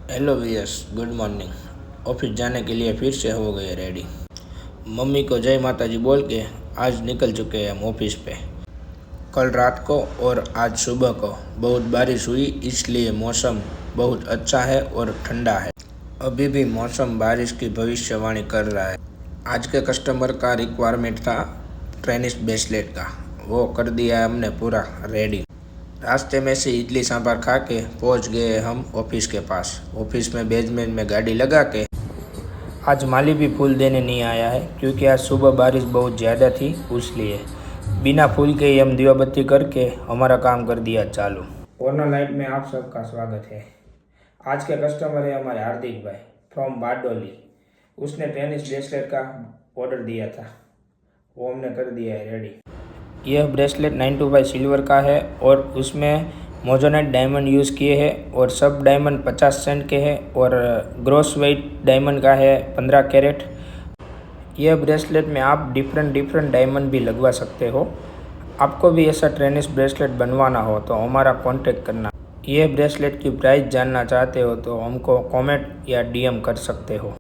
Hello viewers, good morning. Office जाने के लिए फिर से हो गए रेडी। मम्मी को जय माता जी बोल के आज निकल चुके हैं हम ऑफिस पे। कल रात को और आज सुबह को बहुत बारिश हुई, इसलिए मौसम बहुत अच्छा है और ठंडा है। अभी भी मौसम बारिश की भविष्यवाणी कर रहा है। आज के कस्टमर का रिक्वायरमेंट था टेनिस ब्रेसलेट का, वो कर दिया है हमने पूरा रेडी। रास्ते में से इडली सांभर खा के पहुंच गए हम ऑफिस के पास। ऑफिस में बेसमेंट में गाड़ी लगा के आज माली भी फूल देने नहीं आया है, क्योंकि आज सुबह बारिश बहुत ज़्यादा थी, इसलिए बिना फूल के ही हम दिया बत्ती करके हमारा काम कर दिया चालू। कॉर्नर लाइट में आप सबका स्वागत है। आज के कस्टमर है हमारे हार्दिक भाई फ्रॉम बारडोली। उसने टेनिस ब्रेसलेट का ऑर्डर दिया था, वो हमने कर दिया है रेडी। यह ब्रेसलेट 925 सिल्वर का है और उसमें मोजोनाइट डायमंड यूज़ किए हैं और सब डायमंड 50 सेंट के हैं और ग्रॉस वेट डायमंड का है 15 कैरेट। यह ब्रेसलेट में आप डिफरेंट डायमंड भी लगवा सकते हो। आपको भी ऐसा टेनिस ब्रेसलेट बनवाना हो तो हमारा कांटेक्ट करना। यह ब्रेसलेट की प्राइस जानना चाहते हो तो हमको कमेंट या डीएम कर सकते हो।